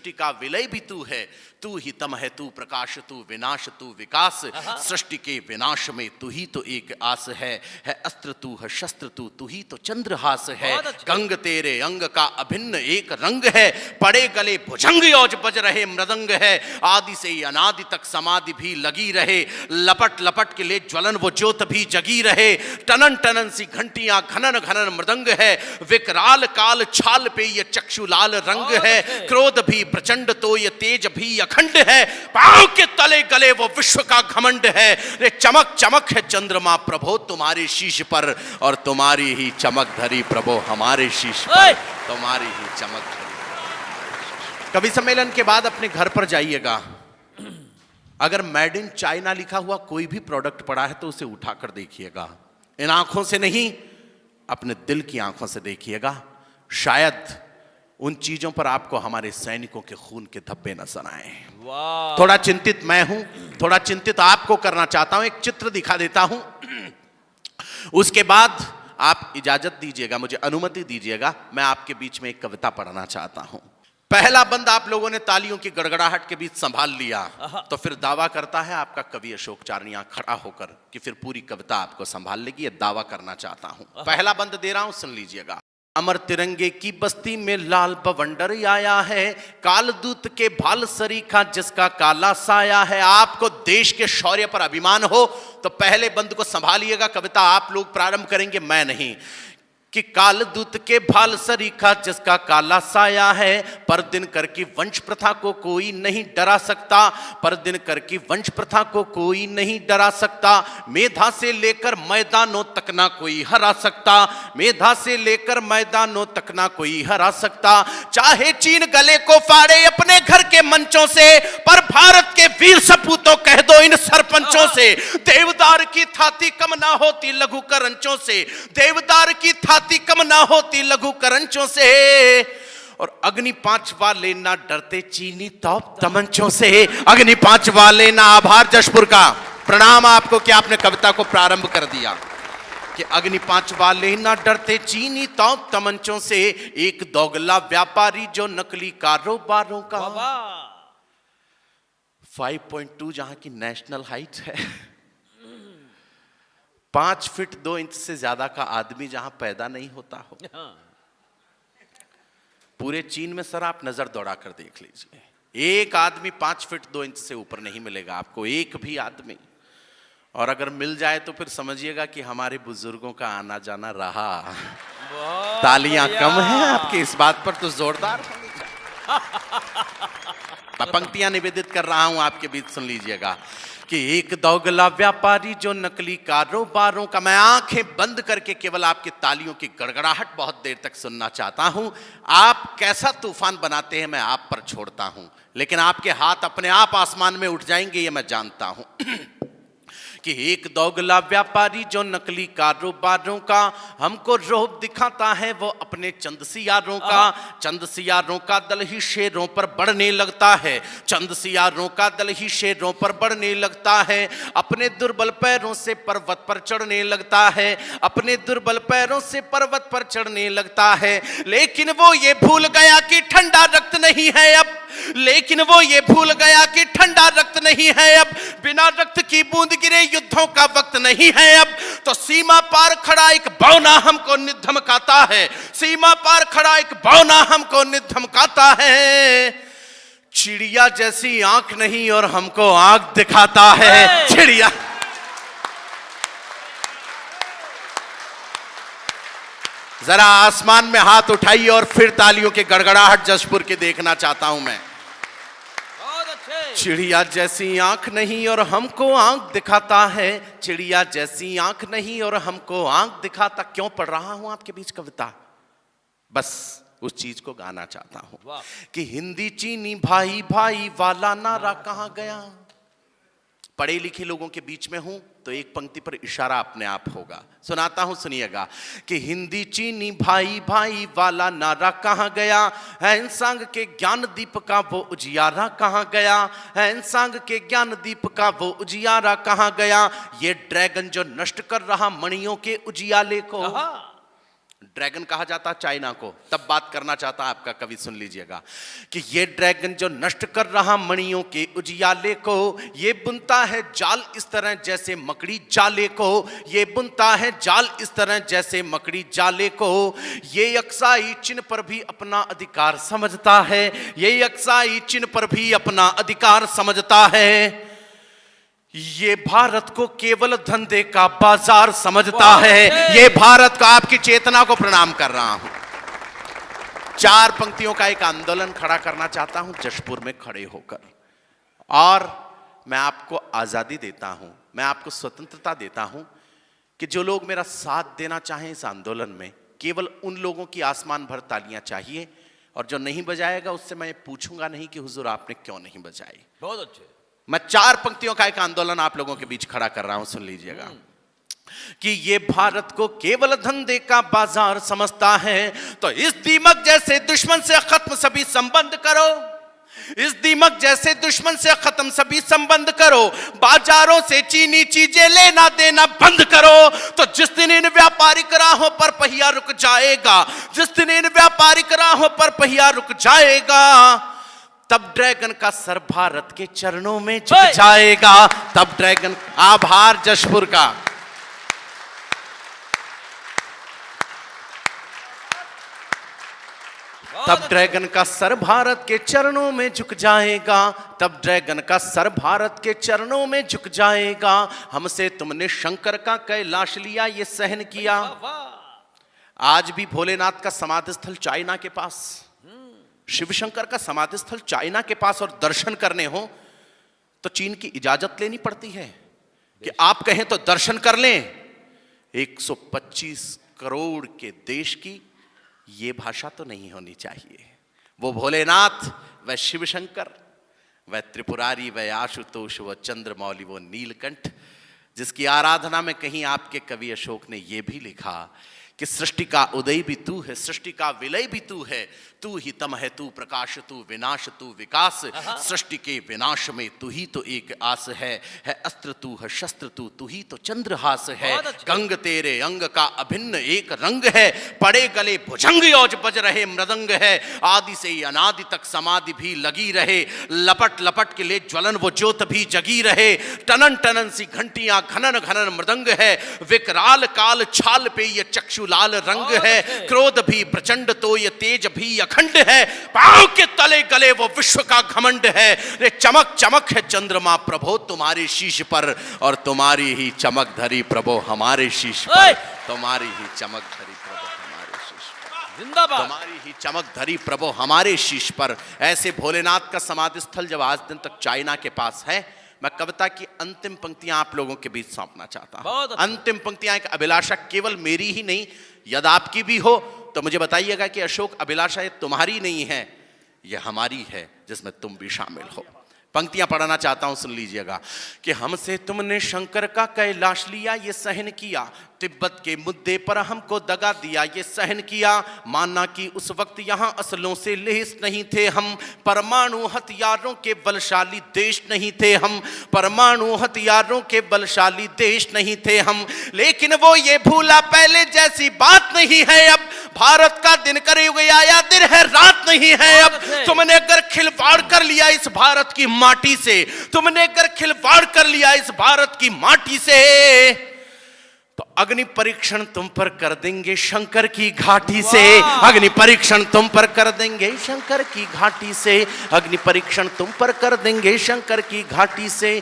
सृष्टि का विलय भी तू है, तू ही तम है, तू प्रकाश, तू विनाश, तू विकास, सृष्टि के विनाश में तू ही तो एक आस है अस्त्र तू है शस्त्र तू ही तो चंद्रहास है, गंग तेरे अंग का अभिन्न एक रंग है, पड़े गले भुजंग औज बज रहे मृदंग है, आदि से अनादि तक समाधि भी लगी रहे, लपट लपट के ले ज्वलन वो ज्योत भी जगी रहे, टनन टनन सी घंटियां घनन घनन मृदंग है, विकराल काल छाल पे ये चक्षु लाल रंग है, क्रोध भी प्रचंड तो ये तेज भी अखंड है, पांव के तले गले वो विश्व का घमंड है, रे चमक चमक है चंद्रमा प्रभो तुम्हारे शीश पर, और तुम्हारी ही चमक धरी प्रभो हमारे शीश पर, तुम्हारी ही चमक धरी। कवि सम्मेलन के बाद अपने घर पर जाइएगा, अगर मेड इन चाइना लिखा हुआ कोई भी प्रोडक्ट पड़ा है तो उसे उठाकर देखिएगा, इन आंखों से नहीं अपने दिल की आंखों से देखिएगा, शायद उन चीजों पर आपको हमारे सैनिकों के खून के धब्बे नजर आए। थोड़ा चिंतित मैं हूं, थोड़ा चिंतित आपको करना चाहता हूं, एक चित्र दिखा देता हूं, उसके बाद आप इजाजत दीजिएगा, मुझे अनुमति दीजिएगा, मैं आपके बीच में एक कविता पढ़ना चाहता हूं। पहला बंद आप लोगों ने तालियों की गड़गड़ाहट के बीच संभाल लिया, तो फिर दावा करता है आपका कवि अशोक चारनिया खड़ा होकर कि फिर पूरी कविता आपको संभाल लेगी, ये दावा करना चाहता हूं। पहला बंद दे रहा हूं, सुन लीजिएगा। अमर तिरंगे की बस्ती में लाल बवंडर आया है, कालदूत के भाल सरीखा जिसका काला साया है। आपको देश के शौर्य पर अभिमान हो तो पहले बंद को संभालिएगा, कविता आप लोग प्रारंभ करेंगे, मैं नहीं। कि कालदूत के भाल सरीखा जिसका काला साया है, पर दिनकर की वंश प्रथा को कोई नहीं डरा सकता, पर दिनकर की वंश प्रथा को कोई नहीं डरा सकता, मेधा से लेकर मैदानों तक ना कोई हरा सकता, मेधा से लेकर मैदानों तक ना कोई हरा सकता, चाहे चीन गले को फाड़े अपने घर के मंचों से, पर भारत के वीर सपूतों कह दो इन सरपंचों से, देवदार की थाती कम ना होती लघु करंचों से, देवदार की थाती कम ना होती लघु करंचों से, और अग्नि 5 वाले ना डरते चीनी तोप तमंचों से। अग्नि 5 वाले ना, आभार जशपुर का, प्रणाम आपको कि आपने कविता को प्रारंभ कर दिया। कि अग्नि 5 वाले ना डरते चीनी तोप तमंचों से, एक दोगला व्यापारी जो नकली कारोबारों का 5.2 जहां की नेशनल हाइट है, 5 फीट 2 इंच से ज्यादा का आदमी जहां पैदा नहीं होता हो। पूरे चीन में सर आप नजर दौड़ा कर देख लीजिए, एक आदमी 5 फीट 2 इंच से ऊपर नहीं मिलेगा आपको, एक भी आदमी, और अगर मिल जाए तो फिर समझिएगा कि हमारे बुजुर्गों का आना जाना रहा। तालियां कम हैं आपकी इस बात पर, तो जोरदार होनी चाहिए। मैं पंक्तियां निवेदित कर रहा हूं आपके बीच, सुन लीजिएगा। कि एक दोगला व्यापारी जो नकली कारोबारों का, मैं आंखें बंद करके केवल आपकी तालियों की गड़गड़ाहट बहुत देर तक सुनना चाहता हूं। आप कैसा तूफान बनाते हैं मैं आप पर छोड़ता हूं, लेकिन आपके हाथ अपने आप आसमान में उठ जाएंगे ये मैं जानता हूं। कि एक दोगला व्यापारी जो नकली कारोबारों का हमको रोब दिखाता है वो अपने चंद सियारों का, चंद सियारों का दल ही शेरों पर बढ़ने लगता है, चंद सियारों का दल ही शेरों पर बढ़ने लगता है, अपने दुर्बल पैरों से पर्वत पर चढ़ने लगता है, अपने दुर्बल पैरों से पर्वत पर चढ़ने लगता है, लेकिन वो ये भूल गया कि ठंडा रक्त नहीं है अब, लेकिन वो ये भूल गया कि ठंडा रक्त नहीं है अब, बिना रक्त की बूंद गिरे युद्धों का वक्त नहीं है अब, तो सीमा पार खड़ा एक बौना हमको निधमकाता है, सीमा पार खड़ा एक बौना हमको निधमकाता है, चिड़िया जैसी आंख नहीं और हमको आंख दिखाता है। चिड़िया, जरा आसमान में हाथ उठाइए और फिर तालियों की गड़गड़ाहट जशपुर की देखना चाहता हूं मैं। चिड़िया जैसी आंख नहीं और हमको आंख दिखाता है, चिड़िया जैसी आंख नहीं और हमको आंख दिखाता। क्यों पढ़ रहा हूं आपके बीच कविता? बस उस चीज को गाना चाहता हूं कि हिंदी चीनी भाई भाई वाला नारा कहां गया। पढ़े लिखे लोगों के बीच में हूं तो एक पंक्ति पर इशारा अपने आप होगा, सुनाता हूं सुनिएगा। कि हिंदी चीनी भाई भाई वाला नारा कहां गया, हैंसांग के ज्ञान दीप का वो उजियारा कहां गया, हैंसांग के ज्ञान दीप का वो उजियारा कहां गया, ये ड्रैगन जो नष्ट कर रहा मणियों के उजियाले को, ड्रैगन कहा जाता चाइना को, तब बात करना चाहता आपका कवि, सुन लीजिएगा कि ये ड्रैगन जो नष्ट कर रहा मणियों के उजियाले को, ये बुनता है जाल इस तरह जैसे मकड़ी जाले को, ये बुनता है जाल इस तरह जैसे मकड़ी जाले को, ये यक्साई चिन्ह पर भी अपना अधिकार समझता है, ये यक्साई चिन्ह पर भी अपना अधिकार समझता है, ये भारत को केवल धंधे का बाजार समझता है। ये भारत का, आपकी चेतना को प्रणाम कर रहा हूं। 4 पंक्तियों का एक आंदोलन खड़ा करना चाहता हूं जशपुर में खड़े होकर, और मैं आपको आजादी देता हूं, मैं आपको स्वतंत्रता देता हूं कि जो लोग मेरा साथ देना चाहें इस आंदोलन में, केवल उन लोगों की आसमान भर तालियां चाहिए, और जो नहीं बजाएगा उससे मैं पूछूंगा नहीं कि हुजूर आपने क्यों नहीं बजाई। बहुत अच्छे। मैं 4 पंक्तियों का एक आंदोलन आप लोगों के बीच खड़ा कर रहा हूं, सुन लीजिएगा कि ये भारत को केवल धंधे का बाजार समझता है, तो इस दीमक जैसे दुश्मन से खत्म सभी संबंध करो, इस दीमक जैसे दुश्मन से खत्म सभी संबंध करो, बाजारों से चीनी चीजें लेना देना बंद करो। तो जिस दिन इन व्यापारिक राहों पर पहिया रुक जाएगा, जिस दिन इन व्यापारिक राहों पर पहिया रुक जाएगा, तब ड्रैगन का सर भारत के चरणों में झुक जाएगा। तब ड्रैगन, आभार जशपुर का। तब ड्रैगन का सर भारत के चरणों में झुक जाएगा, तब ड्रैगन का सर भारत के चरणों में झुक जाएगा। हमसे तुमने शंकर का कैलाश लिया, ये सहन किया। आज भी भोलेनाथ का समाधि स्थल चाइना के पास, शिव शंकर का समाधि स्थल चाइना के पास, और दर्शन करने हो तो चीन की इजाजत लेनी पड़ती है कि आप कहें तो दर्शन कर लें। 125 करोड़ के देश की ये भाषा तो नहीं होनी चाहिए। वो भोलेनाथ, वह शिव शंकर, वह त्रिपुरारी, वह आशुतोष, वह चंद्रमौली, वो नीलकंठ, जिसकी आराधना में कहीं आपके कवि अशोक ने यह भी लिखा कि सृष्टि का उदय भी तू है, सृष्टि का विलय भी तू है, तू ही तम है, तू प्रकाश, तू विनाश, तू विकास, सृष्टि के विनाश में तू ही तो एक आस है अस्त्र तू है शस्त्र तू ही तो चंद्रहास है, गंग तेरे अंग का अभिन्न एक रंग है, पड़े गले भुजंग औज बज रहे मृदंग है, आदि से अनादि तक समाधि भी लगी रहे, लपट लपट के ले ज्वलन वो ज्योत भी जगी रहे, टनन टनन सी घंटियां घनन घनन मृदंग है, विकराल काल छाल पे ये चक्षु लाल रंग है, क्रोध भी प्रचंड तो ये तेज भी अखंड है, पांव के तले गले वो विश्व का घमंड है, रे चमक चमक है चंद्रमा प्रभो तुम्हारे शीश पर, और तुम्हारी ही चमक धरी प्रभो हमारे शीश पर, तुम्हारी ही चमक धरी प्रभो हमारे शीश पर, जिंदाबाद, तुम्हारी ही चमक धरी प्रभो हमारे शीश पर। ऐसे भोलेनाथ का समाधि स्थल जब आज दिन तक चाइना के पास है, मैं कविता की अंतिम पंक्तियां आप लोगों के बीच सौंपना चाहता हूं। अंतिम पंक्तियां, एक अभिलाषा केवल मेरी ही नहीं, यदि आपकी भी हो तो मुझे बताइएगा कि अशोक अभिलाषा ये तुम्हारी नहीं है, ये हमारी है, जिसमें तुम भी शामिल हो। पंक्तियां पढ़ना चाहता हूं, सुन लीजिएगा कि हमसे तुमने शंकर का कैलाश लिया, ये सहन किया, तिब्बत के मुद्दे पर हमको दगा दिया, ये सहन किया, माना कि उस वक्त यहां असलों से लेस नहीं थे हम, परमाणु हथियारों के बलशाली देश नहीं थे हम, परमाणु हथियारों के बलशाली देश नहीं थे हम, लेकिन वो ये भूला पहले जैसी बात नहीं है अब, भारत का दिन करीब आया, दिन है रात नहीं है अब, तुमने अगर खिलवाड़ कर लिया इस भारत की माटी से, तुमने अगर खिलवाड़ कर लिया इस भारत की माटी से, तो अग्नि परीक्षण तुम पर कर देंगे शंकर की घाटी से, अग्नि परीक्षण तुम पर कर देंगे शंकर की घाटी से, अग्नि परीक्षण तुम पर कर देंगे शंकर की घाटी से।